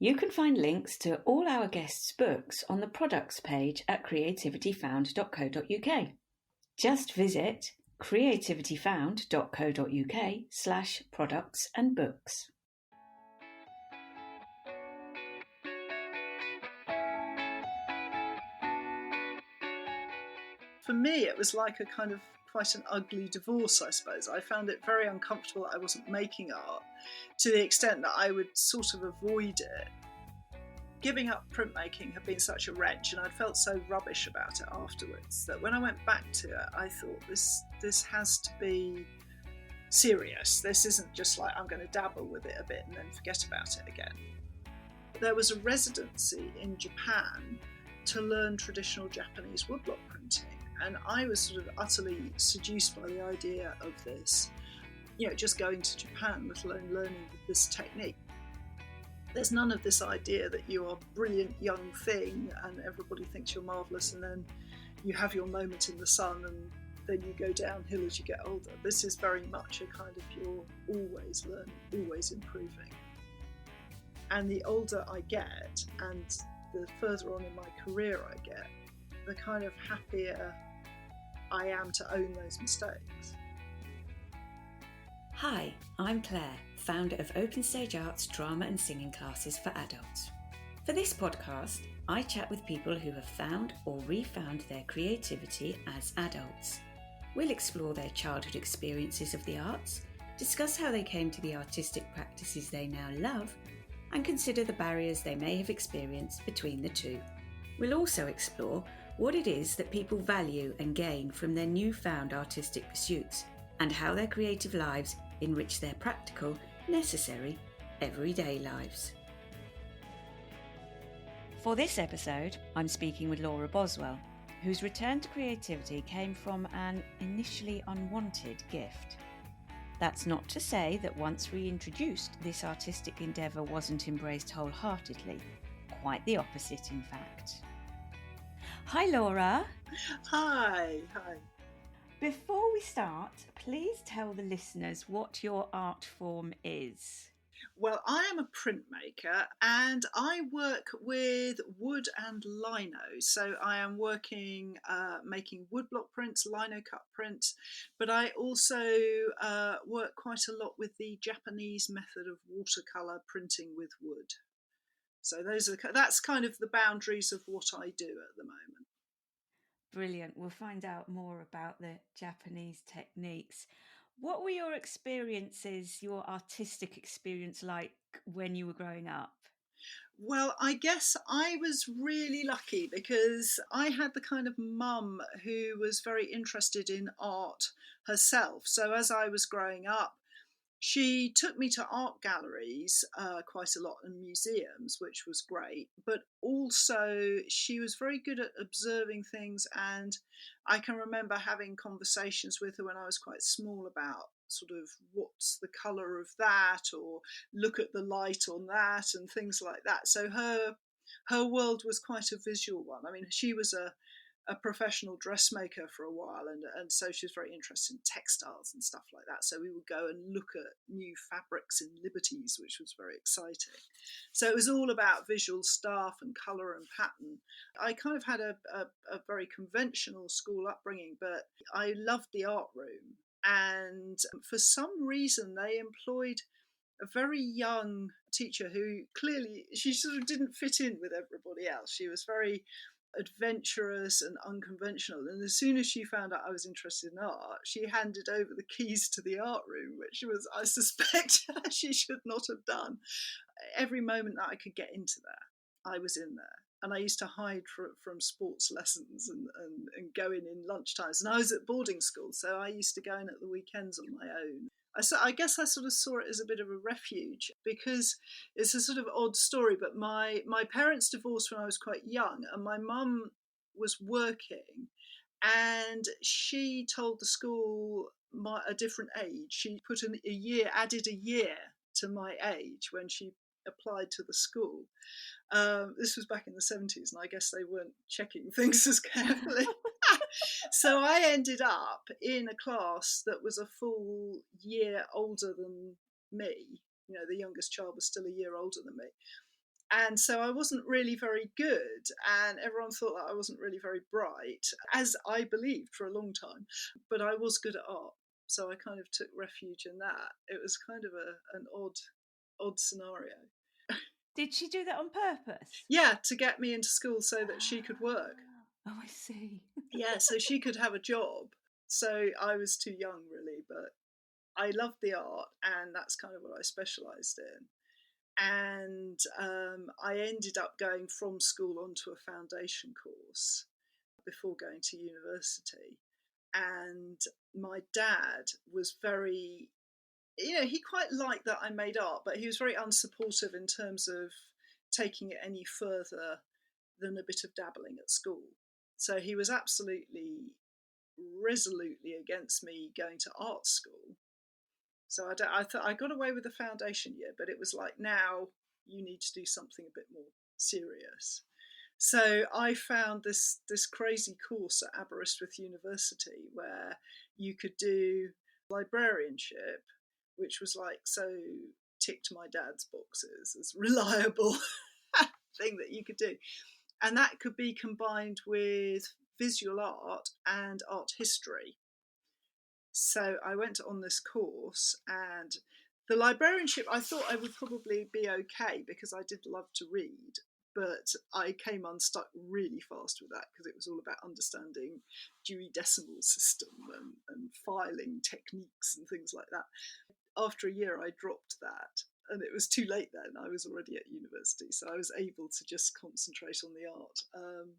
You can find links to all our guests' books on the products page at creativityfound.co.uk. Just visit creativityfound.co.uk/products and books. For me, it was like a kind of quite an ugly divorce, I suppose. I found it very uncomfortable that I wasn't making art, to the extent that I would sort of avoid it. Giving up printmaking had been such a wrench, and I'd felt so rubbish about it afterwards, that when I went back to it, I thought this has to be serious. This isn't just like I'm going to dabble with it a bit and then forget about it again. There was a residency in Japan to learn traditional Japanese woodblock printing, and I was sort of utterly seduced by the idea of this, just going to Japan, let alone learning this technique. There's none of this idea that you are a brilliant young thing and everybody thinks you're marvellous, and then you have your moment in the sun and then you go downhill as you get older. This is very much a kind of you're always learning, always improving. And the older I get and the further on in my career I get, the kind of happier I am to own those mistakes. Hi, I'm Claire, founder of Open Stage Art's drama and singing classes for adults. For this podcast, I chat with people who have found or refound their creativity as adults. We'll explore their childhood experiences of the arts, discuss how they came to the artistic practices they now love, and consider the barriers they may have experienced between the two. We'll also explore what it is that people value and gain from their newfound artistic pursuits, and how their creative lives enrich their practical, necessary, everyday lives. For this episode, I'm speaking with Laura Boswell, whose return to creativity came from an initially unwanted gift. That's not to say that once reintroduced, this artistic endeavour wasn't embraced wholeheartedly. Quite the opposite, in fact. Hi, Laura. Hi. Before we start, please tell the listeners what your art form is. Well, I am a printmaker and I work with wood and lino. So I am working, making woodblock prints, lino cut prints, but I also work quite a lot with the Japanese method of watercolour printing with wood. So that's kind of the boundaries of what I do at the moment. Brilliant. We'll find out more about the Japanese techniques. What were your experiences, your artistic experience like when you were growing up? Well, I guess I was really lucky because I had the kind of mum who was very interested in art herself. So as I was growing up, she took me to art galleries quite a lot and museums, which was great. But also she was very good at observing things, and I can remember having conversations with her when I was quite small about sort of what's the colour of that, or look at the light on that and things like that. So her world was quite a visual one. I mean, she was a professional dressmaker for a while, and so she was very interested in textiles and stuff like that. So we would go and look at new fabrics in Liberties, which was very exciting. So it was all about visual stuff and colour and pattern. I kind of had a very conventional school upbringing, but I loved the art room. And for some reason, they employed a very young teacher who clearly, she sort of didn't fit in with everybody else. She was very adventurous and unconventional, and as soon as she found out I was interested in art, she handed over the keys to the art room, which was, I suspect, she should not have done. Every moment that I could get into there, I was in there, and I used to hide from sports lessons and go in lunchtimes. And I was at boarding school, so I used to go in at the weekends on my own. I guess I sort of saw it as a bit of a refuge, because it's a sort of odd story, but my parents divorced when I was quite young, and my mum was working, and she told the school a different age. She put added a year to my age when she applied to the school. This was back in the 70s, and I guess they weren't checking things as carefully. So I ended up in a class that was a full year older than me. The youngest child was still a year older than me. And so I wasn't really very good, and everyone thought that I wasn't really very bright, as I believed for a long time. But I was good at art, so I kind of took refuge in that. It was kind of an odd scenario. Did she do that on purpose? Yeah, to get me into school so that she could work. Oh, I see. Yeah, so she could have a job. So I was too young, really, but I loved the art, and that's kind of what I specialised in. And I ended up going from school onto a foundation course before going to university. And my dad was very, he quite liked that I made art, but he was very unsupportive in terms of taking it any further than a bit of dabbling at school. So he was absolutely resolutely against me going to art school. So I thought I got away with the foundation year, but it was like, now you need to do something a bit more serious. So I found this crazy course at Aberystwyth University where you could do librarianship, which was like so ticked my dad's boxes as reliable thing that you could do. And that could be combined with visual art and art history. So I went on this course, and the librarianship, I thought I would probably be okay because I did love to read, but I came unstuck really fast with that because it was all about understanding Dewey Decimal System and filing techniques and things like that. After a year, I dropped that, and it was too late then. I was already at university, so I was able to just concentrate on the art.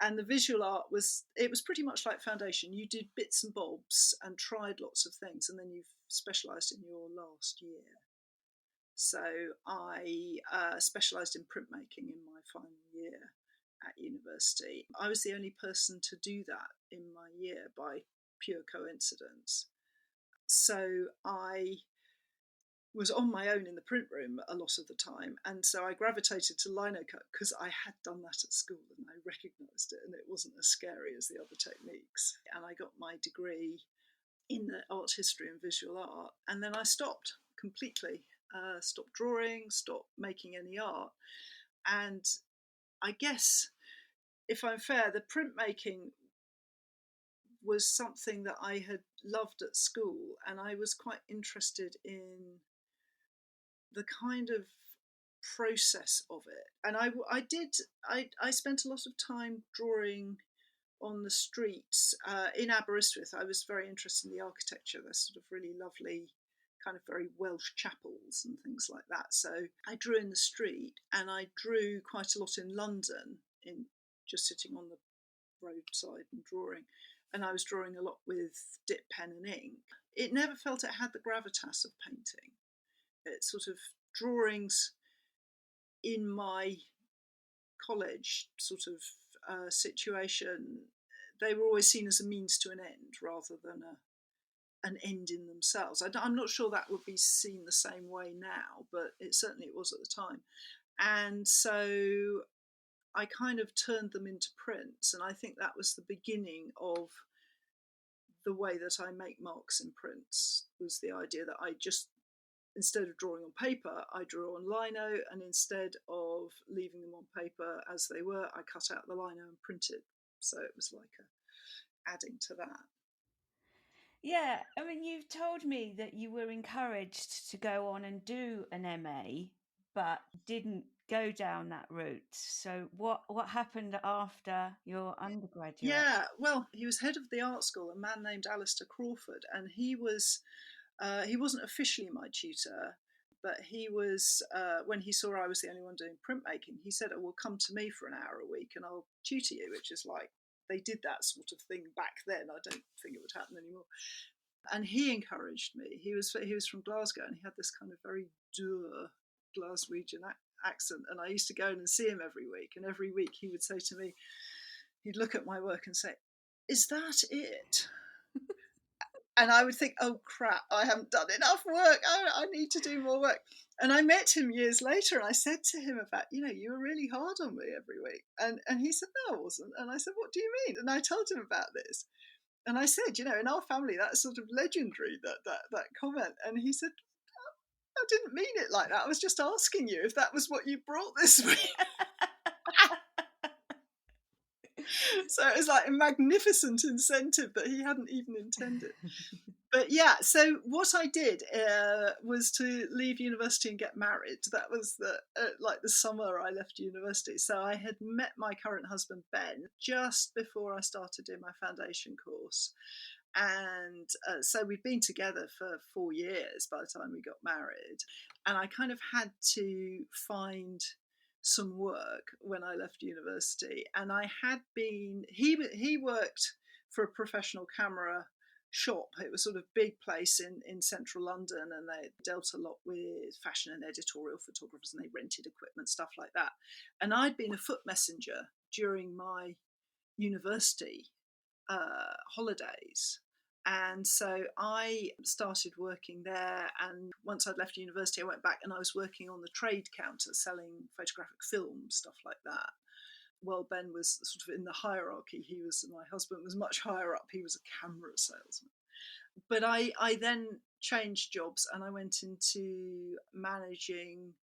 And the visual art was pretty much like foundation. You did bits and bobs and tried lots of things, and then you've specialised in your last year. So I specialised in printmaking in my final year at university. I was the only person to do that in my year by pure coincidence. So I was on my own in the print room a lot of the time, and so I gravitated to lino cut because I had done that at school and I recognised it, and it wasn't as scary as the other techniques. And I got my degree in the art history and visual art, and then I stopped completely, stopped drawing, stopped making any art. And I guess, if I'm fair, the printmaking was something that I had loved at school, and I was quite interested in the kind of process of it. And I spent a lot of time drawing on the streets in Aberystwyth. I was very interested in the architecture. There's sort of really lovely kind of very Welsh chapels and things like that. So I drew in the street, and I drew quite a lot in London, in just sitting on the roadside and drawing. And I was drawing a lot with dip pen and ink. It never felt it had the gravitas of painting. It's sort of drawings in my college sort of situation. They were always seen as a means to an end rather than an end in themselves. I'm not sure that would be seen the same way now, but it certainly was at the time. And so I kind of turned them into prints, and I think that was the beginning of the way that I make marks in prints. Was the idea that I just, instead of drawing on paper, I drew on lino, and instead of leaving them on paper as they were, I cut out the lino and printed. So it was like adding to that. Yeah, I mean, you've told me that you were encouraged to go on and do an MA, but didn't go down that route. So what happened after your undergraduate? Yeah, well, he was head of the art school, a man named Alistair Crawford, and he wasn't officially my tutor, but he was, when he saw I was the only one doing printmaking, he said, "Oh, well, come to me for an hour a week and I'll tutor you," which is like, they did that sort of thing back then. I don't think it would happen anymore. And he encouraged me. He was from Glasgow, and he had this kind of very dour Glaswegian accent. And I used to go in and see him every week. And every week he would say to me, he'd look at my work and say, "Is that it?" And I would think, "Oh crap, I haven't done enough work. I need to do more work." And I met him years later, and I said to him about, you were really hard on me every week. And he said, "No, I wasn't." And I said, "What do you mean?" And I told him about this. And I said, in our family, that's sort of legendary, that comment. And he said, I didn't mean it like that. I was just asking you if that was what you brought this week. So it was like a magnificent incentive that he hadn't even intended. But yeah, so what I did was to leave university and get married. That was the summer I left university. So I had met my current husband, Ben, just before I started doing my foundation course. And so we'd been together for 4 years by the time we got married. And I kind of had to find some work when I left university. And I had been, he worked for a professional camera shop. It was sort of big place in central London, and they dealt a lot with fashion and editorial photographers, and they rented equipment, stuff like that. And I'd been a foot messenger during my university holidays. And so I started working there, and once I'd left university I went back and I was working on the trade counter selling photographic film, stuff like that. Well, Ben was sort of in the hierarchy. My husband was much higher up. He was a camera salesman. But I then changed jobs and I went into managing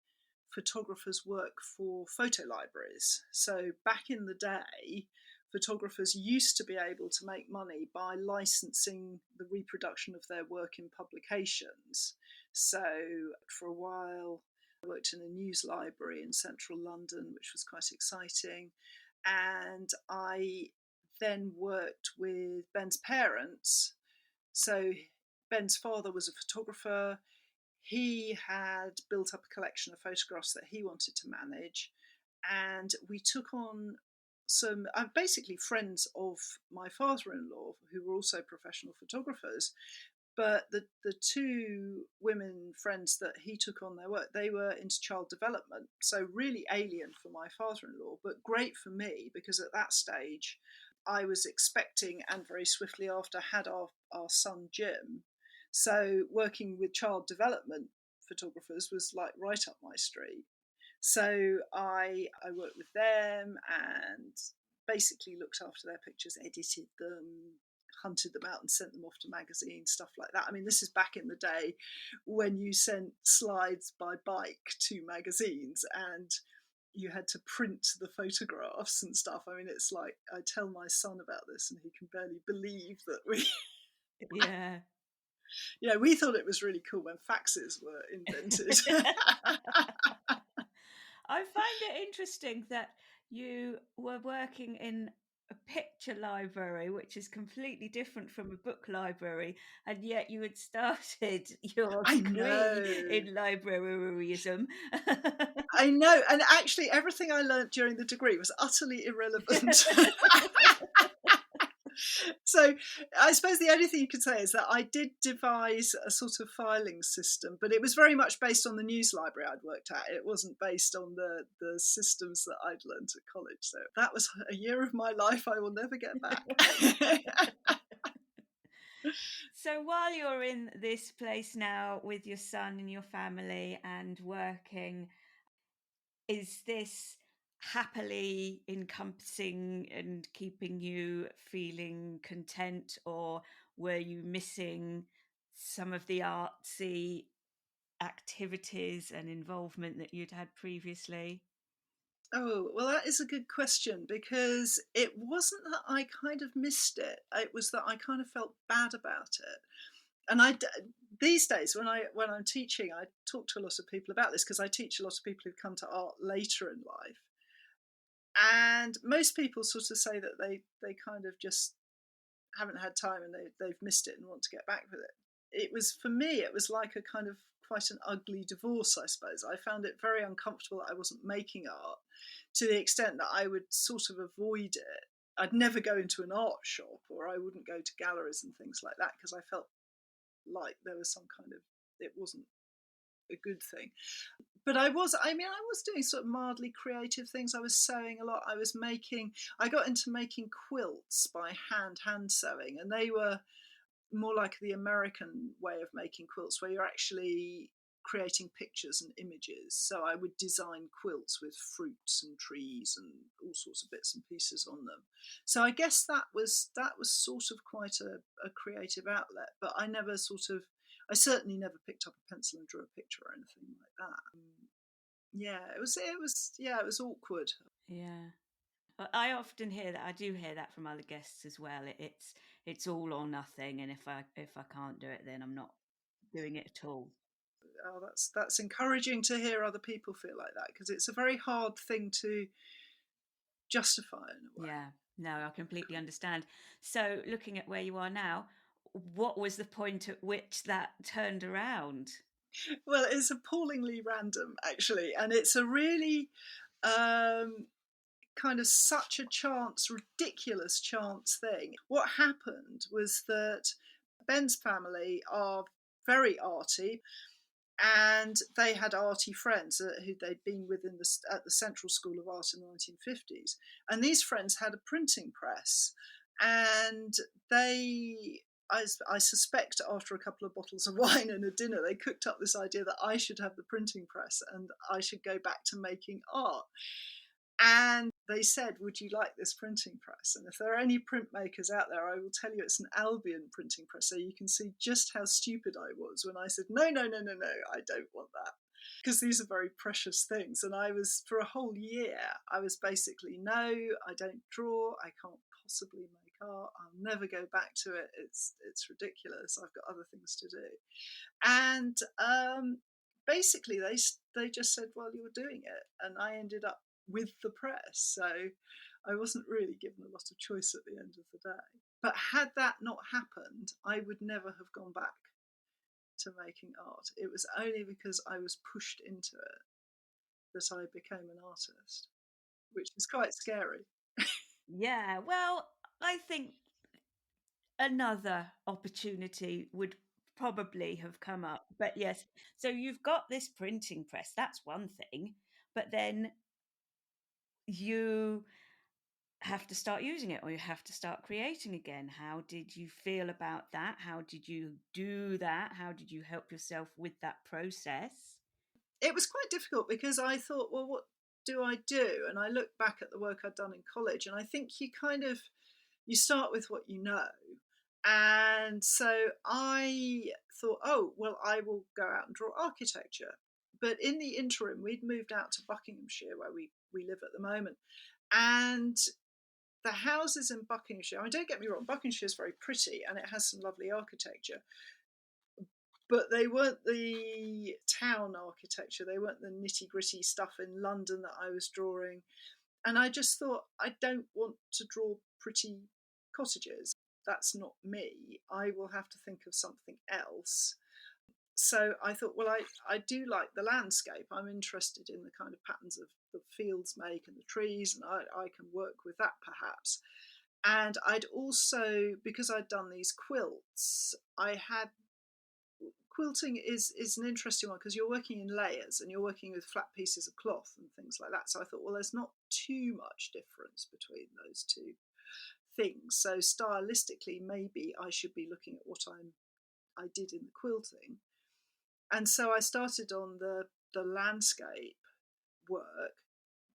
photographers' work for photo libraries. So back in the day, photographers used to be able to make money by licensing the reproduction of their work in publications. So for a while, I worked in a news library in central London, which was quite exciting. And I then worked with Ben's parents. So Ben's father was a photographer. He had built up a collection of photographs that he wanted to manage. And we took on some, basically friends of my father-in-law, who were also professional photographers. But the two women friends that he took on their work, they were into child development. So really alien for my father-in-law, but great for me, because at that stage I was expecting, and very swiftly after had our son Jim. So working with child development photographers was like right up my street. So I worked with them and basically looked after their pictures, edited them, hunted them out and sent them off to magazines, stuff like that. I mean, this is back in the day when you sent slides by bike to magazines and you had to print the photographs and stuff. I mean, it's like, I tell my son about this and he can barely believe that we... Yeah. You know, we thought it was really cool when faxes were invented. I find it interesting that you were working in a picture library, which is completely different from a book library, and yet you had started your degree in libraryism. I know, and actually everything I learnt during the degree was utterly irrelevant. So I suppose the only thing you could say is that I did devise a sort of filing system, but it was very much based on the news library I'd worked at. It wasn't based on the systems that I'd learned at college. So that was a year of my life I will never get back. So while you're in this place now with your son and your family and working, is this happily encompassing and keeping you feeling content, or were you missing some of the artsy activities and involvement that you'd had previously? Oh, well, that is a good question, because it wasn't that I kind of missed it. It was that I kind of felt bad about it. And these days, when I'm teaching, I talk to a lot of people about this, because I teach a lot of people who've come to art later in life. And most people sort of say that they kind of just haven't had time and they've missed it and want to get back with it. It was, for me, it was like a kind of quite an ugly divorce, I suppose. I found it very uncomfortable that I wasn't making art, to the extent that I would sort of avoid it. I'd never go into an art shop, or I wouldn't go to galleries and things like that, because I felt like there was some kind of, it wasn't a good thing. But I was doing sort of mildly creative things. I was sewing a lot. I got into making quilts by hand sewing, and they were more like the American way of making quilts, where you're actually creating pictures and images. So I would design quilts with fruits and trees and all sorts of bits and pieces on them. So I guess that was sort of quite a creative outlet, but I I certainly never picked up a pencil and drew a picture or anything like that. It was awkward. Yeah. I often hear that. I do hear that from other guests as well. It's all or nothing, and if I can't do it, then I'm not doing it at all. Oh, that's encouraging to hear other people feel like that, because it's a very hard thing to justify in a way. Yeah, no, I completely understand. So, looking at where you are now, what was the point at which that turned around? Well, it's appallingly random, actually, and it's a really kind of such a ridiculous chance thing. What happened was that Ben's family are very arty, and they had arty friends who they'd been with at the Central School of Art in the 1950s. And these friends had a printing press, and I suspect after a couple of bottles of wine and a dinner, they cooked up this idea that I should have the printing press and I should go back to making art. And they said, would you like this printing press? And if there are any printmakers out there, I will tell you it's an Albion printing press, so you can see just how stupid I was when I said, no, I don't want that. Because these are very precious things. And I was, for a whole year, I was basically, no, I don't draw, I can't possibly make art, I'll never go back to it, it's ridiculous, I've got other things to do. And basically they just said, well, you're doing it. And I ended up with the press, so I wasn't really given a lot of choice at the end of the day. But had that not happened, I would never have gone back to making art. It was only because I was pushed into it that I became an artist, which is quite scary. Yeah, well, I think another opportunity would probably have come up. But yes, so you've got this printing press, that's one thing, but then you have to start using it, or you have to start creating again. How did you feel about that? How did you do that? How did you help yourself with that process? It was quite difficult because I thought, well, what do I do? And I looked back at the work I'd done in college, and I think you start with what you know. And so I thought, oh, well, I will go out and draw architecture. But in the interim, we'd moved out to Buckinghamshire, where we live at the moment. And the houses in Buckinghamshire, I mean, don't get me wrong, Buckinghamshire is very pretty and it has some lovely architecture, but they weren't the town architecture. They weren't the nitty-gritty stuff in London that I was drawing. And I just thought, I don't want to draw pretty cottages. That's not me. I will have to think of something else. So I thought, well, I do like the landscape. I'm interested in the kind of patterns of the fields make and the trees, and I can work with that perhaps. And I'd also, because I'd done these quilts, quilting is an interesting one because you're working in layers and you're working with flat pieces of cloth and things like that. So I thought, well, there's not too much difference between those two things. So stylistically, maybe I should be looking at what I did in the quilting. And so I started on the landscape work,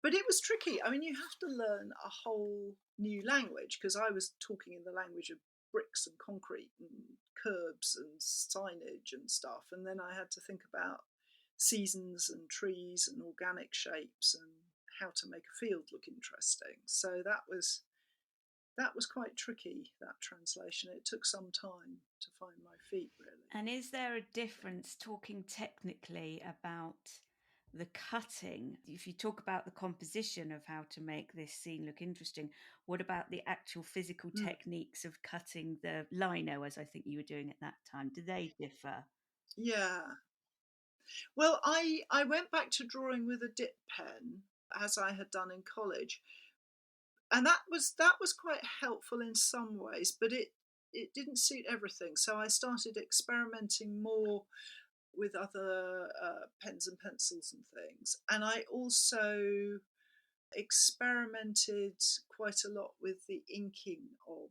but it was tricky. I mean, you have to learn a whole new language because I was talking in the language of bricks and concrete and curbs and signage and stuff. And then I had to think about seasons and trees and organic shapes and how to make a field look interesting. So that was quite tricky, that translation. It took some time to find my feet, really. And is there a difference, talking technically about the cutting? If you talk about the composition of how to make this scene look interesting, what about the actual physical techniques of cutting the lino, as I think you were doing at that time? Do they differ? Yeah. Well, I went back to drawing with a dip pen, as I had done in college. And that was quite helpful in some ways, but it didn't suit everything. So I started experimenting more with other pens and pencils and things. And I also experimented quite a lot with the inking of,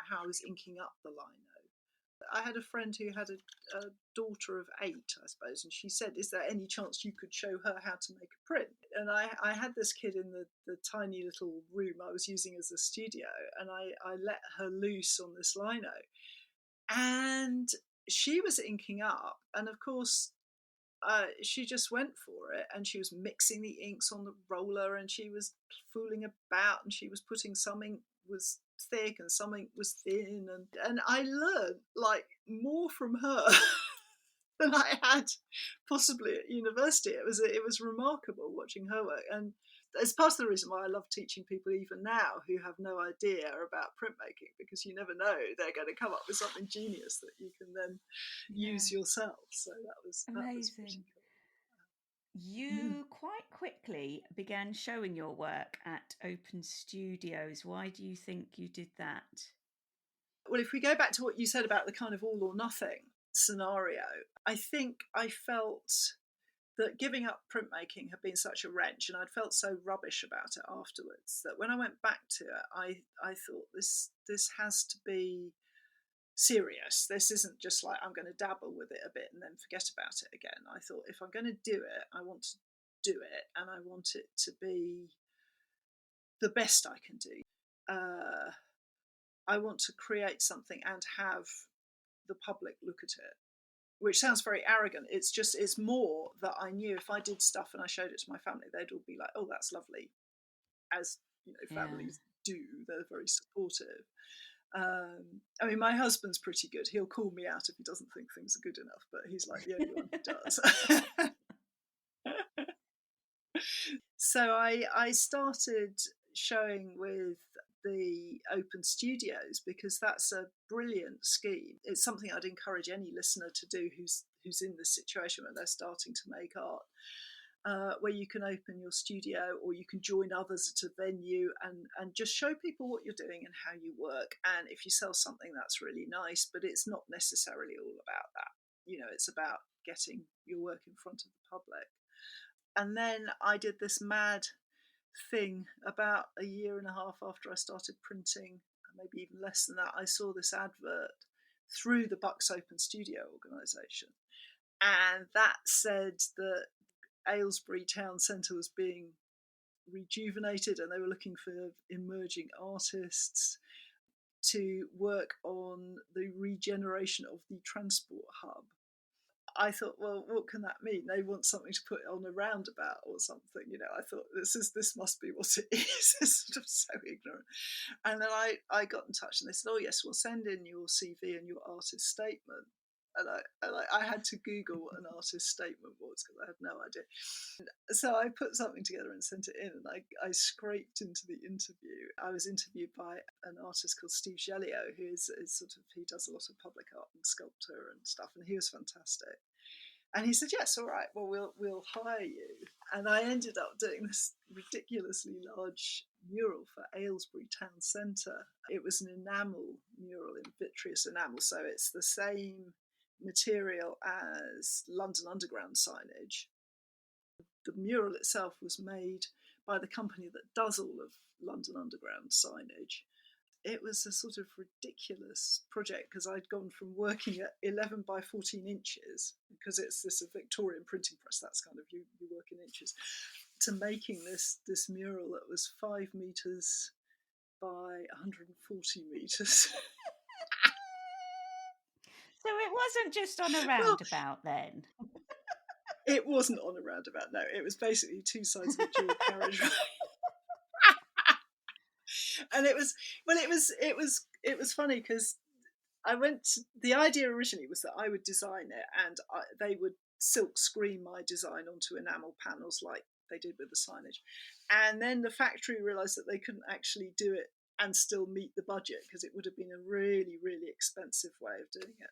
how I was inking up the lino. I had a friend who had a daughter of 8, I suppose, and she said, is there any chance you could show her how to make a print? And I had this kid in the tiny little room I was using as a studio, and I let her loose on this lino. And she was inking up, and of course she just went for it, and she was mixing the inks on the roller, and she was fooling about, and she was putting some ink was thick and some ink was thin, and I learned like more from her than I had possibly at university. It was remarkable watching her work, and it's part of the reason why I love teaching people even now who have no idea about printmaking, because you never know, they're going to come up with something genius that you can then use yourself. So that was Amazing. pretty cool. You quite quickly began showing your work at open studios. Why do you think you did that? Well, if we go back to what you said about the kind of all or nothing scenario, I think I felt that giving up printmaking had been such a wrench, and I'd felt so rubbish about it afterwards, that when I went back to it, I thought this has to be serious. This isn't just like I'm going to dabble with it a bit and then forget about it again. I thought, if I'm going to do it, I want to do it, and I want it to be the best I can do. I want to create something and have the public look at it, which sounds very arrogant. It's more that I knew if I did stuff and I showed it to my family, they'd all be like, oh, that's lovely, as you know, families do. They're very supportive. I mean, my husband's pretty good. He'll call me out if he doesn't think things are good enough, but he's like the only one who does. So I started showing with the open studios because that's a brilliant scheme. It's something I'd encourage any listener to do who's in this situation where they're starting to make art. Where you can open your studio, or you can join others at a venue and just show people what you're doing and how you work. And if you sell something, that's really nice, but it's not necessarily all about that. You know, it's about getting your work in front of the public. And then I did this mad thing about a year and a half after I started printing, maybe even less than that. I saw this advert through the Bucks Open Studio organisation, and that said that Aylesbury town centre was being rejuvenated, and they were looking for emerging artists to work on the regeneration of the transport hub. I thought, well, what can that mean? They want something to put on a roundabout or something, you know. I thought this must be what it is. It's sort of so ignorant. And then I got in touch, and they said, oh yes, we'll send in your CV and your artist statement. And I had to Google what an artist statement was because I had no idea. So I put something together and sent it in, and I scraped into the interview. I was interviewed by an artist called Steve Gelio, who is sort of, he does a lot of public art and sculpture and stuff, and he was fantastic. And he said, yes, all right, well, we'll hire you. And I ended up doing this ridiculously large mural for Aylesbury town centre. It was an enamel mural in vitreous enamel, so it's the same material as London Underground signage. The mural itself was made by the company that does all of London Underground signage. It was a sort of ridiculous project because I'd gone from working at 11 by 14 inches, because it's this a Victorian printing press, that's kind of, you work in inches, to making this mural that was 5 metres by 140 metres. So it wasn't just on a roundabout then? It wasn't on a roundabout, no. It was basically two sides of a dual carriageway. And it was funny because the idea originally was that I would design it, and they would silk screen my design onto enamel panels like they did with the signage. And then the factory realised that they couldn't actually do it and still meet the budget, because it would have been a really, really expensive way of doing it.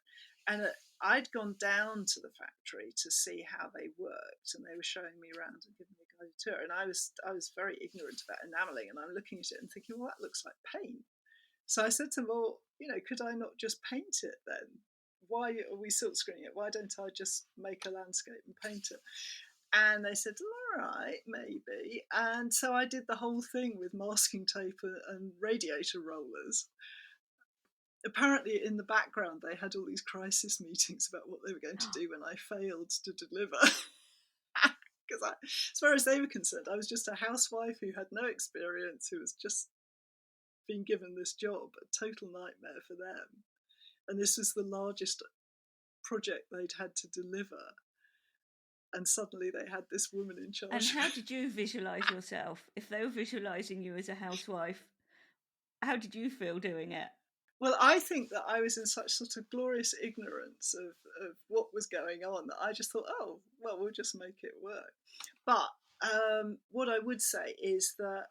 And I'd gone down to the factory to see how they worked, and they were showing me around and giving me a guided tour. And I was very ignorant about enamelling, and I'm looking at it and thinking, well, that looks like paint. So I said to them, well, you know, could I not just paint it then? Why are we silk screening it? Why don't I just make a landscape and paint it? And they said, all right, maybe. And so I did the whole thing with masking tape and radiator rollers. Apparently in the background they had all these crisis meetings about what they were going to do when I failed to deliver. Because as far as they were concerned, I was just a housewife who had no experience, who was just being given this job, a total nightmare for them. And this was the largest project they'd had to deliver. And suddenly they had this woman in charge. And how did you visualise yourself? If they were visualising you as a housewife, how did you feel doing it? Well, I think that I was in such sort of glorious ignorance of what was going on that I just thought, oh, well, we'll just make it work. But what I would say is that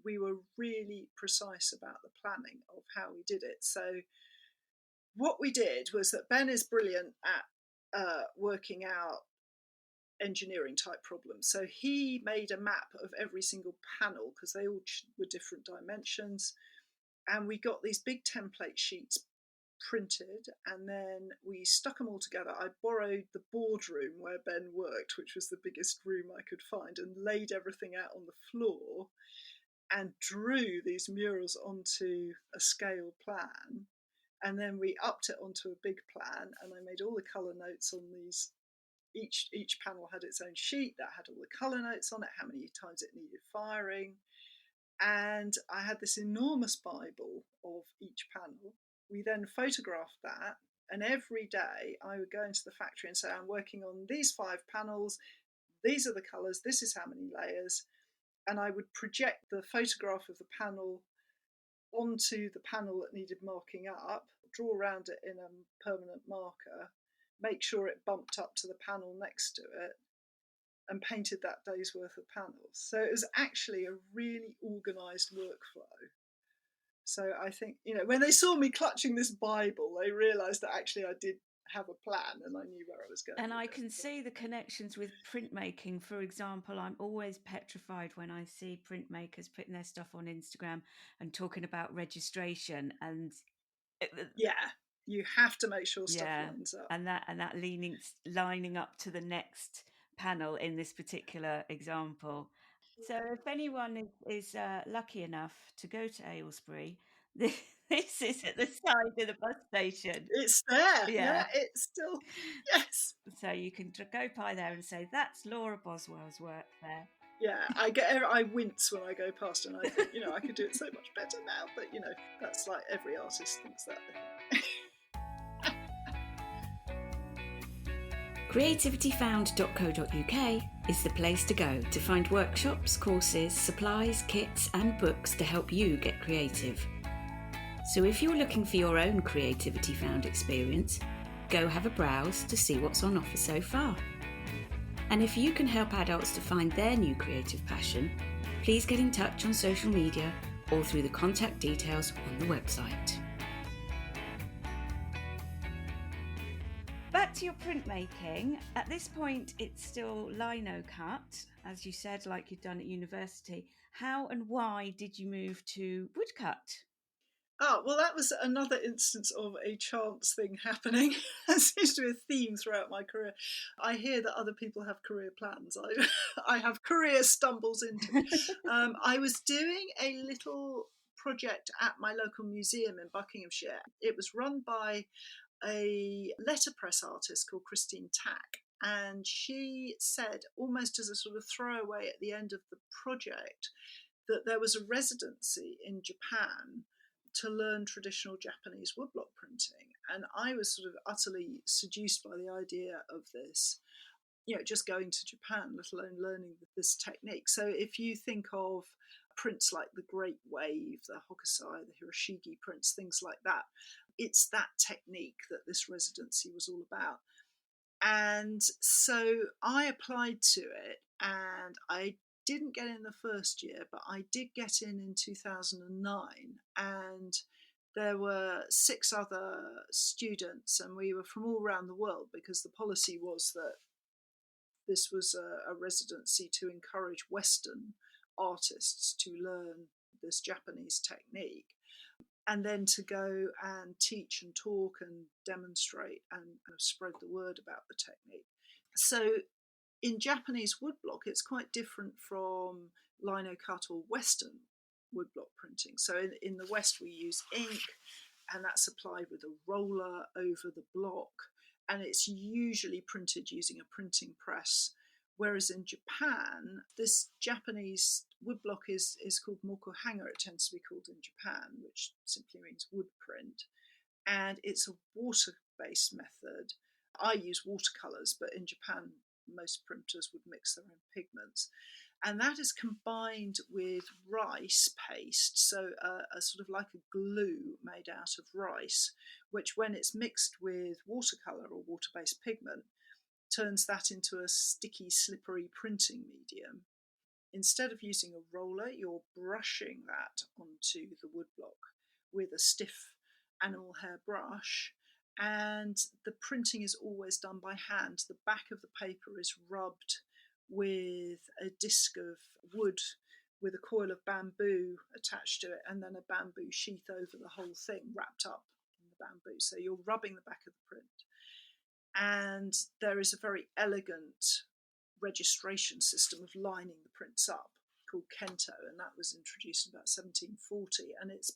we were really precise about the planning of how we did it. So what we did was that Ben is brilliant at working out engineering type problems. So he made a map of every single panel because they all were different dimensions. And we got these big template sheets printed, and then we stuck them all together. I borrowed the boardroom where Ben worked, which was the biggest room I could find, and laid everything out on the floor and drew these murals onto a scale plan. And then we upped it onto a big plan, and I made all the colour notes on these. Each panel had its own sheet that had all the colour notes on it, how many times it needed firing. And I had this enormous Bible of each panel. We then photographed that, and every day I would go into the factory and say, I'm working on these 5 panels, these are the colours, this is how many layers. And I would project the photograph of the panel onto the panel that needed marking up, draw around it in a permanent marker, make sure it bumped up to the panel next to it, and painted that day's worth of panels. So it was actually a really organised workflow. So I think, when they saw me clutching this Bible, they realised that actually I did have a plan and I knew where I was going. And I can see the connections with printmaking. For example, I'm always petrified when I see printmakers putting their stuff on Instagram and talking about registration. And yeah, you have to make sure stuff lines up. And that lining up to the next panel in this particular example. So if anyone is lucky enough to go to Aylesbury, this is at the side of the bus station. It's there. Yeah, it's still, yes. So you can go by there and say, that's Laura Boswell's work there. Yeah, I wince when I go past, and I think, I could do it so much better now. But, that's like every artist thinks that. Creativityfound.co.uk is the place to go to find workshops, courses, supplies, kits and books to help you get creative. So if you're looking for your own Creativity Found experience, go have a browse to see what's on offer so far. And if you can help adults to find their new creative passion, please get in touch on social media or through the contact details on the website. Back to your printmaking. At this point, it's still lino cut, as you said, like you'd done at university. How and why did you move to woodcut? Oh, well, that was another instance of a chance thing happening. That seems to be a theme throughout my career. I hear that other people have career plans. I have career stumbles into. I was doing a little project at my local museum in Buckinghamshire. It was run by a letterpress artist called Christine Tack, and she said, almost as a sort of throwaway at the end of the project, that there was a residency in Japan to learn traditional Japanese woodblock printing. And I was sort of utterly seduced by the idea of this, just going to Japan, let alone learning this technique. So if you think of prints like the Great Wave, the Hokusai, the Hiroshige prints, things like that, it's that technique that this residency was all about. And so I applied to it, and I didn't get in the first year, but I did get in 2009, and there were 6 other students, and we were from all around the world, because the policy was that this was a residency to encourage Western artists to learn this Japanese technique, and then to go and teach and talk and demonstrate and spread the word about the technique. So in Japanese woodblock, it's quite different from lino cut or Western woodblock printing. So in the West, we use ink, and that's applied with a roller over the block, and it's usually printed using a printing press. Whereas in Japan, this Japanese woodblock is called mokohanger. It tends to be called in Japan, which simply means wood print. And it's a water-based water-based method. I use watercolours, but in Japan, most printers would mix their own pigments. And that is combined with rice paste, so a sort of like a glue made out of rice, which when it's mixed with watercolour or water-based pigment, turns that into a sticky, slippery printing medium. Instead of using a roller, you're brushing that onto the woodblock with a stiff animal hair brush, and the printing is always done by hand. The back of the paper is rubbed with a disc of wood with a coil of bamboo attached to it, and then a bamboo sheath over the whole thing wrapped up in the bamboo. So you're rubbing the back of the print. And there is a very elegant registration system of lining the prints up called Kento, and that was introduced in about 1740. And it's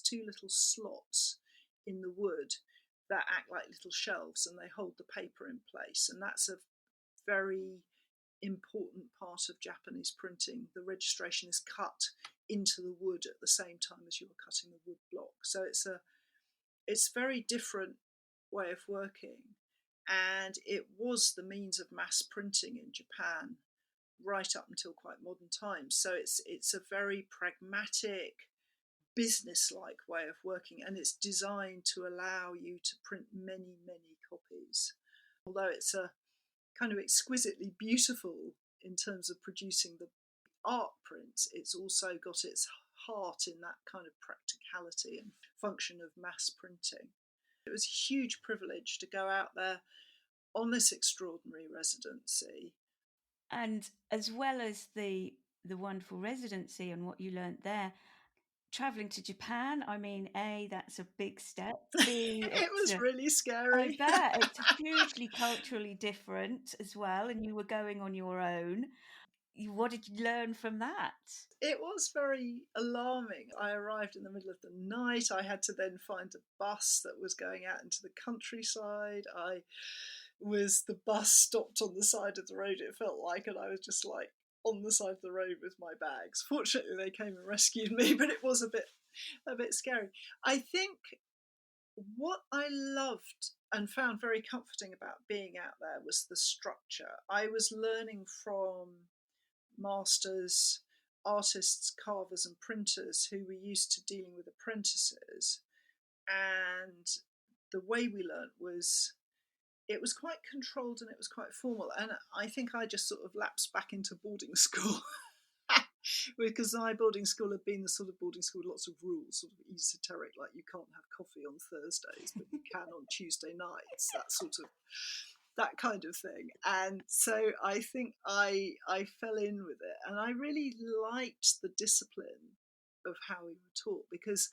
two little slots in the wood that act like little shelves, and they hold the paper in place. And that's a very important part of Japanese printing. The registration is cut into the wood at the same time as you are cutting the wood block. So it's very different way of working. And it was the means of mass printing in Japan right up until quite modern times. So it's a very pragmatic, business-like way of working, and it's designed to allow you to print many, many copies. Although it's a kind of exquisitely beautiful in terms of producing the art prints, it's also got its heart in that kind of practicality and function of mass printing. It was a huge privilege to go out there on this extraordinary residency. And as well as the wonderful residency and what you learnt there, travelling to Japan, I mean, A, that's a big step. B, it was really scary. I bet. It's hugely culturally different as well, and you were going on your own. What did you learn from that? It was very alarming. I arrived in the middle of the night. I had to then find a bus that was going out into the countryside. The bus stopped on the side of the road, it felt like, and I was just like on the side of the road with my bags. Fortunately, they came and rescued me, but it was a bit scary. I think what I loved and found very comforting about being out there was the structure. I was learning from masters, artists, carvers and printers who were used to dealing with apprentices, and the way we learnt was quite controlled and it was quite formal, and I think I just sort of lapsed back into boarding school because my boarding school had been the sort of boarding school with lots of rules, sort of esoteric, like you can't have coffee on Thursdays but you can on Tuesday nights, that kind of thing. And so I think I fell in with it, and I really liked the discipline of how we were taught, because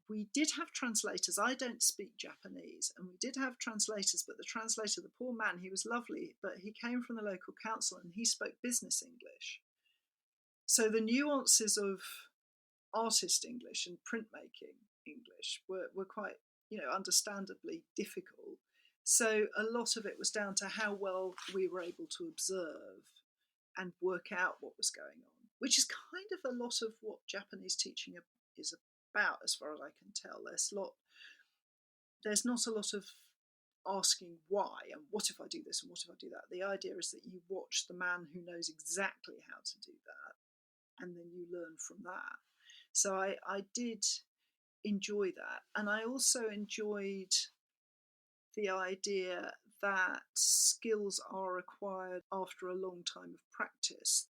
we did have translators. I don't speak Japanese, and we did have translators, but the translator, the poor man, he was lovely, but he came from the local council and he spoke business English. So the nuances of artist English and printmaking English were quite, understandably difficult. So a lot of it was down to how well we were able to observe and work out what was going on, which is kind of a lot of what Japanese teaching is about, as far as I can tell. There's not a lot of asking why and what if I do this and what if I do that. The idea is that you watch the man who knows exactly how to do that, and then you learn from that. So I did enjoy that, and I also enjoyed the idea that skills are acquired after a long time of practice.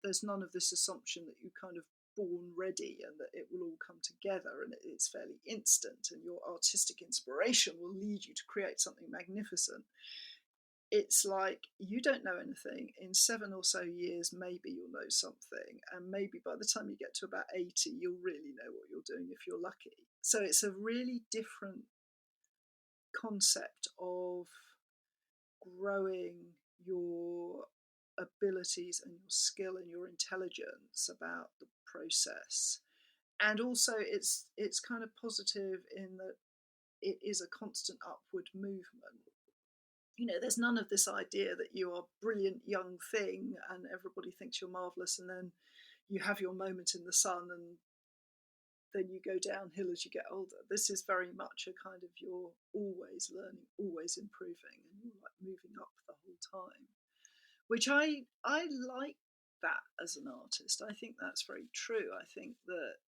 There's none of this assumption that you kind of born ready and that it will all come together and it's fairly instant and your artistic inspiration will lead you to create something magnificent. It's like, you don't know anything. In 7 or so years, maybe you'll know something, and maybe by the time you get to about 80, you'll really know what you're doing if you're lucky. So it's a really different concept of growing your abilities and your skill and your intelligence about the process. And also it's kind of positive in that it is a constant upward movement. There's none of this idea that you are a brilliant young thing and everybody thinks you're marvellous, and then you have your moment in the sun and then you go downhill as you get older. This is very much a kind of, you're always learning, always improving, and you're like moving up the whole time, which I like that as an artist. I think that's very true. I think that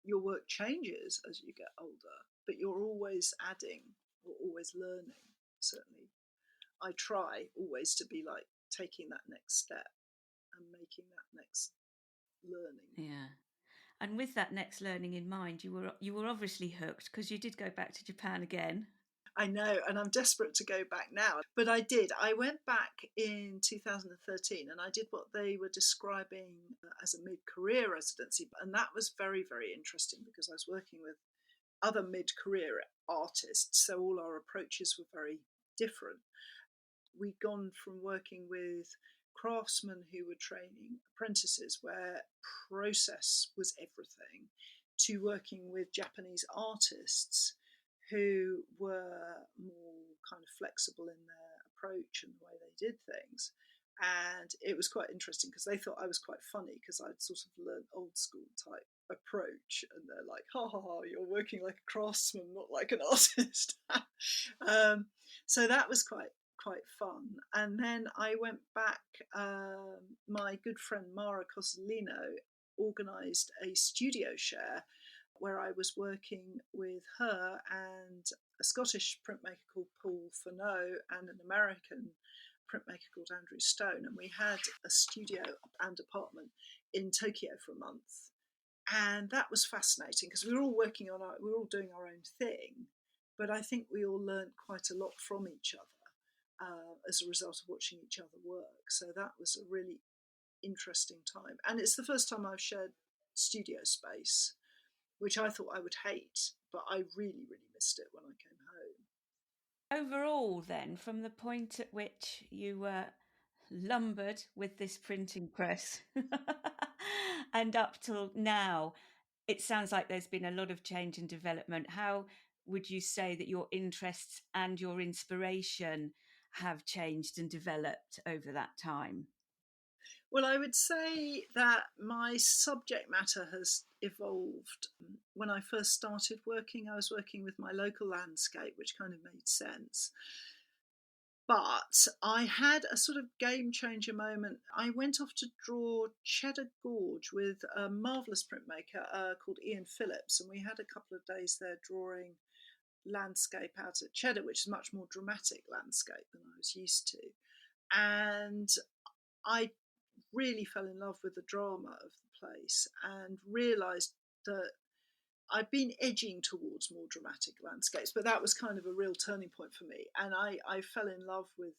your work changes as you get older, but you're always adding or always learning. Certainly, I try always to be like taking that next step and making that next learning. Yeah. And with that next learning in mind, you were obviously hooked, because you did go back to Japan again. I know, and I'm desperate to go back now. But I did. I went back in 2013 and I did what they were describing as a mid-career residency. And that was very, very interesting, because I was working with other mid-career artists. So all our approaches were very different. We'd gone from working with craftsmen who were training apprentices, where process was everything, to working with Japanese artists who were more kind of flexible in their approach and the way they did things. And it was quite interesting, because they thought I was quite funny, because I'd sort of learned old school type approach, and they're like, ha ha ha, you're working like a craftsman, not like an artist. So that was quite fun. And then I went back, my good friend Mara Cosolino organised a studio share where I was working with her and a Scottish printmaker called Paul Furneaux and an American printmaker called Andrew Stone. And we had a studio and apartment in Tokyo for a month. And that was fascinating, because we were all we were all doing our own thing. But I think we all learned quite a lot from each other as a result of watching each other work. So that was a really interesting time. And it's the first time I've shared studio space, which I thought I would hate, but I really, really missed it when I came home. Overall, then, from the point at which you were lumbered with this printing press and up till now, it sounds like there's been a lot of change and development. How would you say that your interests and your inspiration have changed and developed over that time? Well, I would say that my subject matter has evolved. When I first started working, I was working with my local landscape, which kind of made sense. But I had a sort of game changer moment. I went off to draw Cheddar Gorge with a marvellous printmaker called Ian Phillips, and we had a couple of days there drawing landscape out at Cheddar, which is much more dramatic landscape than I was used to. And I really fell in love with the drama of the place and realised that I'd been edging towards more dramatic landscapes, but that was kind of a real turning point for me. And I fell in love with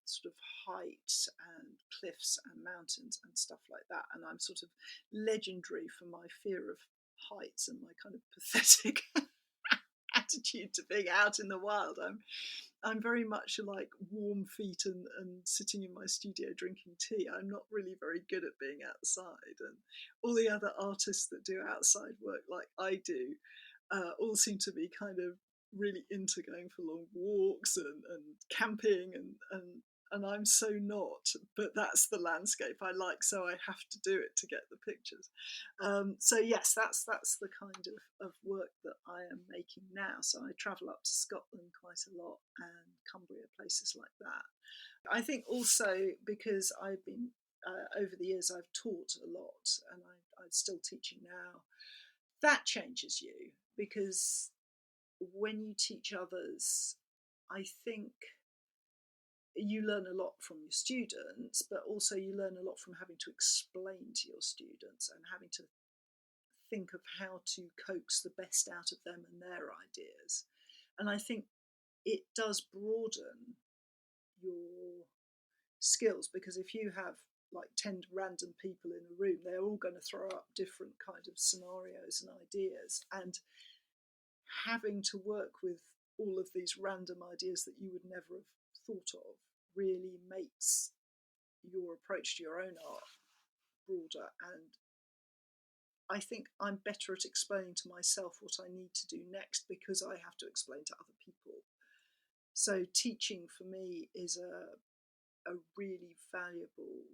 sort of height and cliffs and mountains and stuff like that. And I'm sort of legendary for my fear of heights and my kind of pathetic attitude to being out in the wild. I'm very much like warm feet and sitting in my studio drinking tea. I'm not really very good at being outside. And all the other artists that do outside work like I do all seem to be kind of really into going for long walks and camping and I'm so not, but that's the landscape I like, so I have to do it to get the pictures. So yes, that's the kind of work that I am making now. So I travel up to Scotland quite a lot and Cumbria, places like that. I think also because I've been, over the years, I've taught a lot and I'm still teaching now. That changes you, because when you teach others, I think you learn a lot from your students, but also you learn a lot from having to explain to your students and having to think of how to coax the best out of them and their ideas. And I think it does broaden your skills, because if you have like 10 random people in a room, they're all going to throw up different kind of scenarios and ideas, and having to work with all of these random ideas that you would never have thought of really makes your approach to your own art broader. And I think I'm better at explaining to myself what I need to do next, because I have to explain to other people. So teaching for me is a really valuable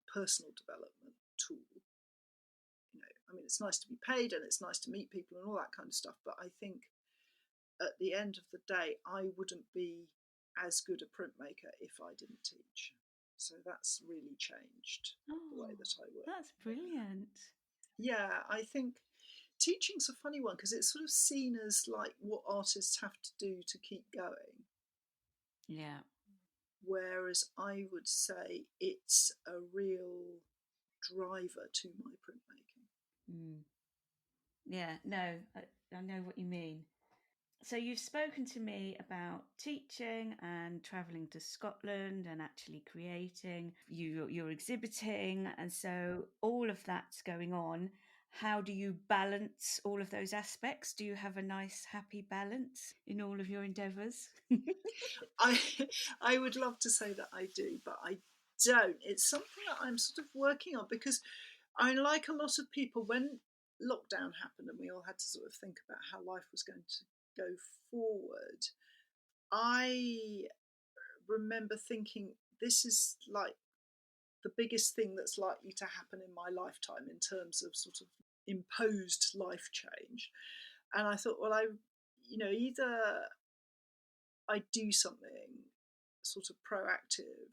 personal development tool. You know, I I mean, it's nice to be paid and it's nice to meet people and all that kind of stuff, but I think at the end of the day, I wouldn't be as good a printmaker if I didn't teach. So that's really changed the way that I work. That's brilliant. Yeah, I think teaching's a funny one because it's sort of seen as like what artists have to do to keep going. Yeah. Whereas I would say it's a real driver to my printmaking. Mm. Yeah, no, I know what you mean. So you've spoken to me about teaching and traveling to Scotland and actually creating. You're exhibiting, and so all of that's going on. How do you balance all of those aspects? Do you have a nice, happy balance in all of your endeavours? I I would love to say that I do, but I don't. It's something that I'm sort of working on because I, like a lot of people, when lockdown happened and we all had to sort of think about how life was going to go forward, I remember thinking this is like the biggest thing that's likely to happen in my lifetime in terms of sort of imposed life change. And I thought, well, either I do something sort of proactive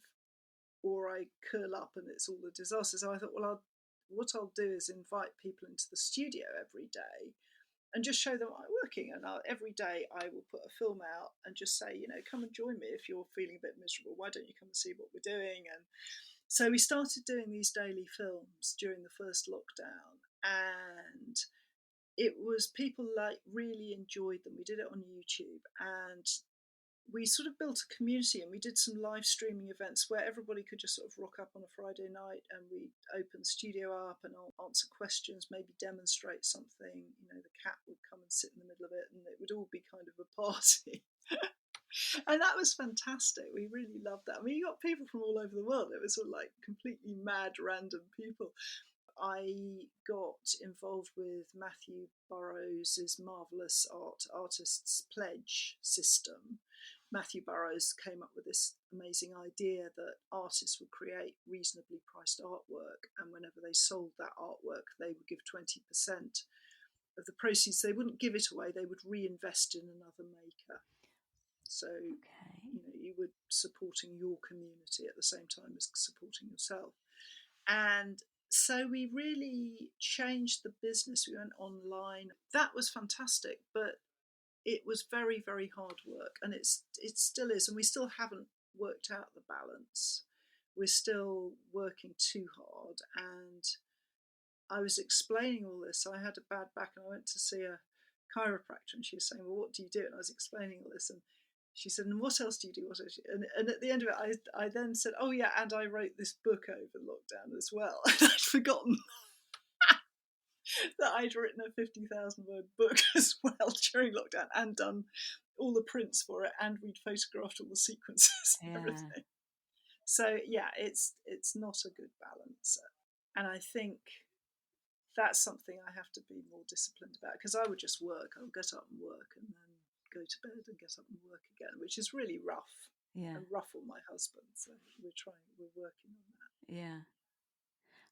or I curl up and it's all a disaster. So I thought, well, what I'll do is invite people into the studio every day and just show them what I'm working. And every day I will put a film out and just say, come and join me if you're feeling a bit miserable. Why don't you come and see what we're doing? And so we started doing these daily films during the first lockdown, and it was people like really enjoyed them. We did it on YouTube, and we sort of built a community, and we did some live streaming events where everybody could just sort of rock up on a Friday night and we'd open the studio up and I'll answer questions, maybe demonstrate something. The cat would come and sit in the middle of it and it would all be kind of a party. And that was fantastic. We really loved that. I mean, you got people from all over the world. It was sort of like completely mad, random people. I got involved with Matthew Burrows' marvellous artists pledge system. Matthew Burrows came up with this amazing idea that artists would create reasonably priced artwork, and whenever they sold that artwork, they would give 20% of the proceeds. They wouldn't give it away, they would reinvest in another maker. So, you were supporting your community at the same time as supporting yourself. And so we really changed the business. We went online. That was fantastic, but it was very, very hard work, and it still is, and we still haven't worked out the balance. We're still working too hard, and I was explaining all this. I had a bad back, and I went to see a chiropractor, and she was saying, "Well, what do you do?" And I was explaining all this, and she said, "And what else do you do?" And at the end of it, I then said, "Oh yeah, and I wrote this book over lockdown as well." And I'd forgotten that I'd written a 50,000 word book as well during lockdown and done all the prints for it, and we'd photographed all the sequences and everything. So yeah, it's not a good balance, and I think that's something I have to be more disciplined about, because I would just work. I'll get up and work and then go to bed and get up and work again, which is really rough and ruffle my husband. So we're working on that. Yeah.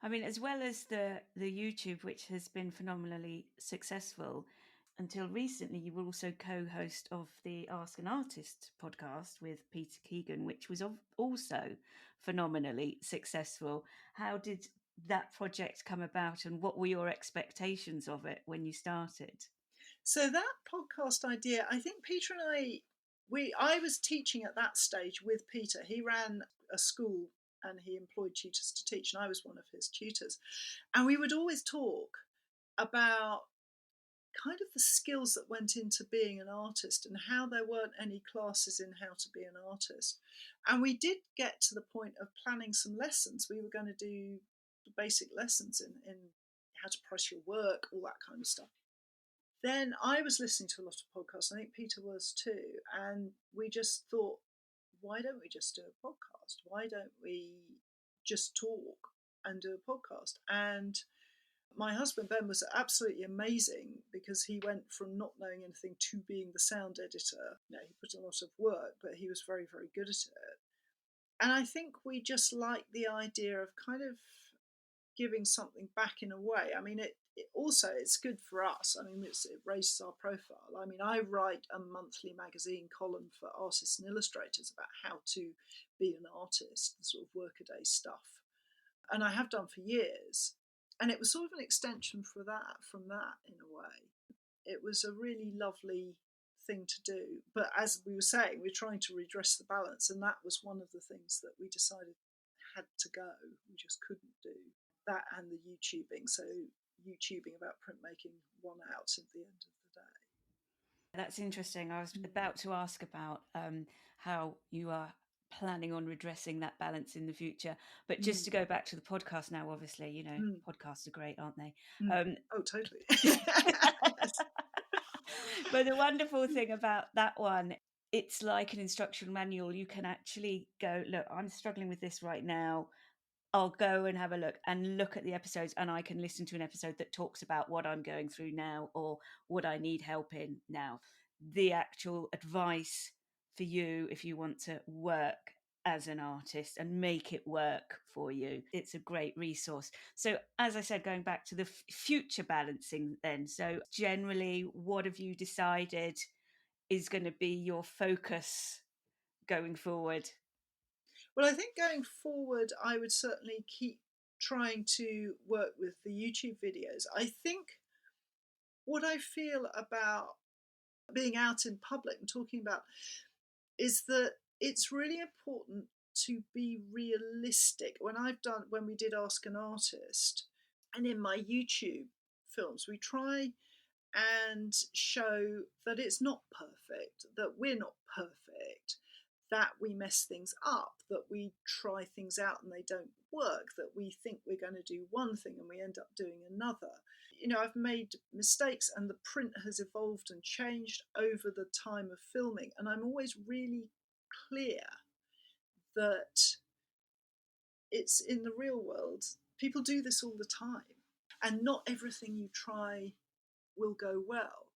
I mean, as well as the YouTube, which has been phenomenally successful, until recently, you were also co-host of the Ask an Artist podcast with Peter Keegan, which was also phenomenally successful. How did that project come about, and what were your expectations of it when you started? So that podcast idea, I think Peter and I was teaching at that stage with Peter. He ran a school and he employed tutors to teach, and I was one of his tutors. And we would always talk about kind of the skills that went into being an artist and how there weren't any classes in how to be an artist. And we did get to the point of planning some lessons. We were going to do the basic lessons in how to price your work, all that kind of stuff. Then I was listening to a lot of podcasts. I think Peter was too. And we just thought, why don't we just do a podcast? Why don't we just talk and do a podcast? And my husband Ben was absolutely amazing, because he went from not knowing anything to being the sound editor. He put a lot of work, but he was very, very good at it. And I think we just like the idea of kind of giving something back in a way. I mean, it also, it's good for us. I mean, it raises our profile. I mean, I write a monthly magazine column for artists and illustrators about how to be an artist, the sort of workaday stuff. And I have done for years. And it was sort of an extension from that in a way. It was a really lovely thing to do. But as we were saying, we're trying to redress the balance. And that was one of the things that we decided had to go. We just couldn't do that, and the YouTubing. So YouTubing about printmaking won out at the end of the day. That's interesting. I was about to ask about how you are planning on redressing that balance in the future. But just to go back to the podcast now, obviously, you know, podcasts are great, aren't they? Oh, totally. But the wonderful thing about that one, it's like an instruction manual. You can actually go, look, I'm struggling with this right now. I'll go and have a look at the episodes, and I can listen to an episode that talks about what I'm going through now or what I need help in now. The actual advice for you if you want to work as an artist and make it work for you. It's a great resource. So as I said, going back to the future balancing then, so generally what have you decided is going to be your focus going forward? Well, I think going forward, I would certainly keep trying to work with the YouTube videos. I think what I feel about being out in public and talking about is that it's really important to be realistic. When we did Ask an Artist, and in my YouTube films, we try and show that it's not perfect, that we're not perfect, that we mess things up, that we try things out and they don't work, that we think we're going to do one thing and we end up doing another. You know, I've made mistakes and the print has evolved and changed over the time of filming, and I'm always really clear that it's in the real world. People do this all the time, and not everything you try will go well.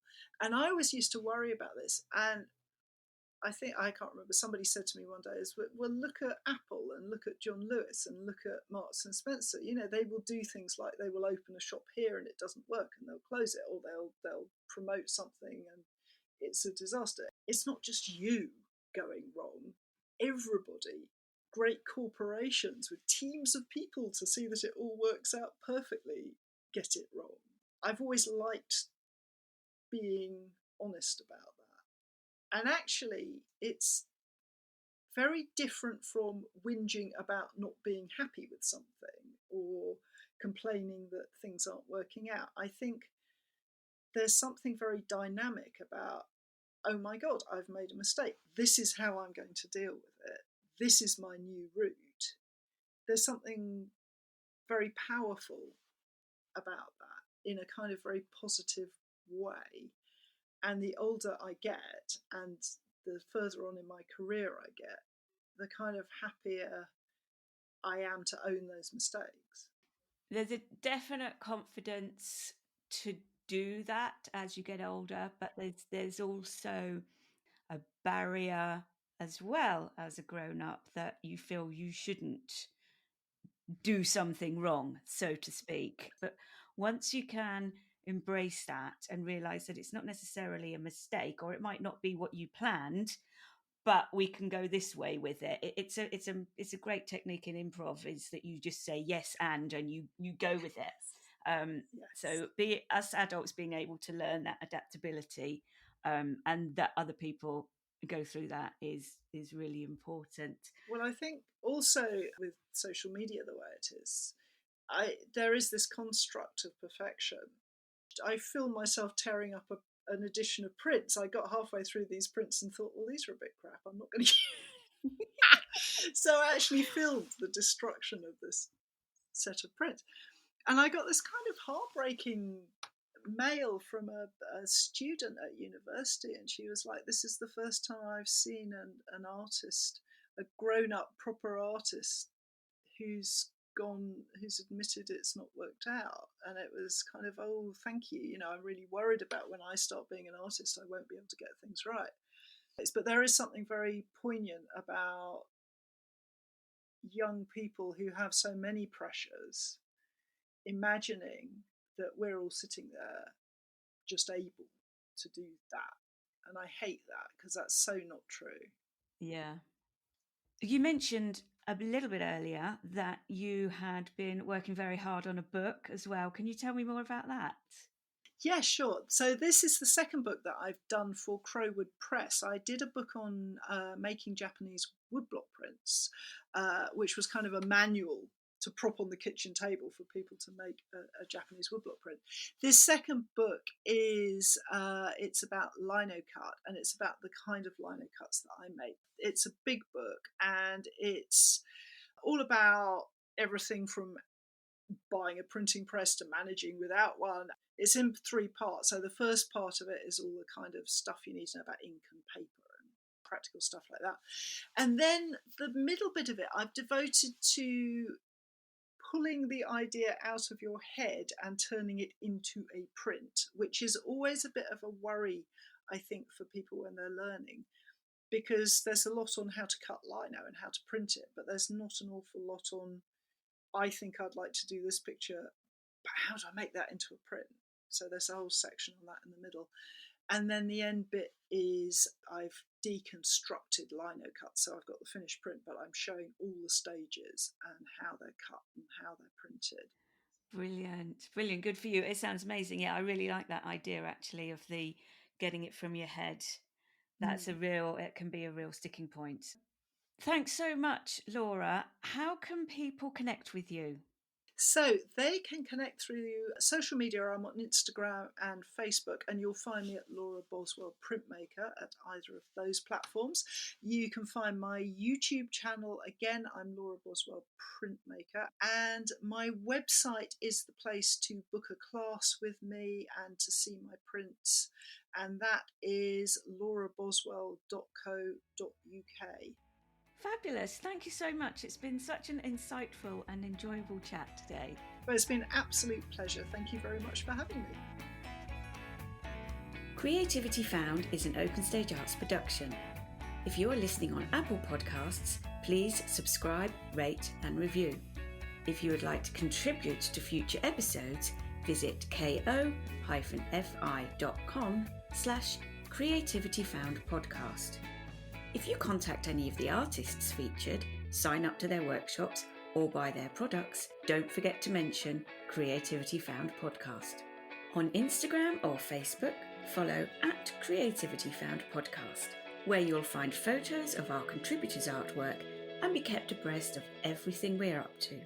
And I always used to worry about this, and I can't remember, somebody said to me one day, well, look at Apple and look at John Lewis and look at Marks and Spencer. You know, they will do things like they will open a shop here and it doesn't work and they'll close it, or they'll promote something and it's a disaster. It's not just you going wrong. Everybody, great corporations with teams of people to see that it all works out perfectly, get it wrong. I've always liked being honest about that. And actually, it's very different from whinging about not being happy with something or complaining that things aren't working out. I think there's something very dynamic about, oh my God, I've made a mistake. This is how I'm going to deal with it. This is my new route. There's something very powerful about that in a kind of very positive way. And the older I get and the further on in my career I get, the kind of happier I am to own those mistakes. There's a definite confidence to do that as you get older, but there's also a barrier as well as a grown-up that you feel you shouldn't do something wrong, so to speak. But once you can embrace that and realize that it's not necessarily a mistake, or it might not be what you planned, but we can go this way with it. It's a great technique in improv, is that you just say yes and you go with it. Yes. So be us adults being able to learn that adaptability, and that other people go through that is really important. Well, I think also with social media the way it is, there is this construct of perfection. I filmed myself tearing up an edition of prints. I got halfway through these prints and thought, well, these are a bit crap, I'm not going to so I actually filmed the destruction of this set of prints. And I got this kind of heartbreaking mail from a student at university, and she was like, this is the first time I've seen an artist, a grown-up proper artist, who's admitted it's not worked out. And it was kind of, oh, thank you, you know, I'm really worried about when I start being an artist I won't be able to get things right. But there is something very poignant about young people who have so many pressures imagining that we're all sitting there just able to do that. And I hate that because that's so not true. Yeah. You mentioned a little bit earlier that you had been working very hard on a book as well. Can you tell me more about that? Yeah, sure. So this is the second book that I've done for Crowwood Press. I did a book on making Japanese woodblock prints, which was kind of a manual to prop on the kitchen table for people to make a Japanese woodblock print. This second book is it's about lino cut, and it's about the kind of lino cuts that I make. It's a big book, and it's all about everything from buying a printing press to managing without one. It's in 3 parts. So the first part of it is all the kind of stuff you need to know about ink and paper and practical stuff like that. And then the middle bit of it I've devoted to pulling the idea out of your head and turning it into a print, which is always a bit of a worry, I think, for people when they're learning, because there's a lot on how to cut lino and how to print it, but there's not an awful lot on, I think I'd like to do this picture, but how do I make that into a print? So there's a whole section on that in the middle. And then the end bit is I've deconstructed lino cuts. So I've got the finished print, but I'm showing all the stages and how they're cut and how they're printed. Brilliant. Brilliant. Good for you. It sounds amazing. Yeah, I really like that idea actually of the getting it from your head. That's it can be a real sticking point. Thanks so much, Laura. How can people connect with you? So they can connect through social media. I'm on Instagram and Facebook, and you'll find me at Laura Boswell Printmaker at either of those platforms. You can find my YouTube channel. Again, I'm Laura Boswell Printmaker, and my website is the place to book a class with me and to see my prints, and that is lauraboswell.co.uk. Fabulous. Thank you so much. It's been such an insightful and enjoyable chat today. Well, it's been an absolute pleasure. Thank you very much for having me. Creativity Found is an Open Stage Arts production. If you are listening on Apple Podcasts, please subscribe, rate and review. If you would like to contribute to future episodes, visit ko-fi.com/creativityfoundpodcast. If you contact any of the artists featured, sign up to their workshops or buy their products, don't forget to mention Creativity Found Podcast. On Instagram or Facebook, follow @Creativity Found Podcast, where you'll find photos of our contributors' artwork and be kept abreast of everything we're up to.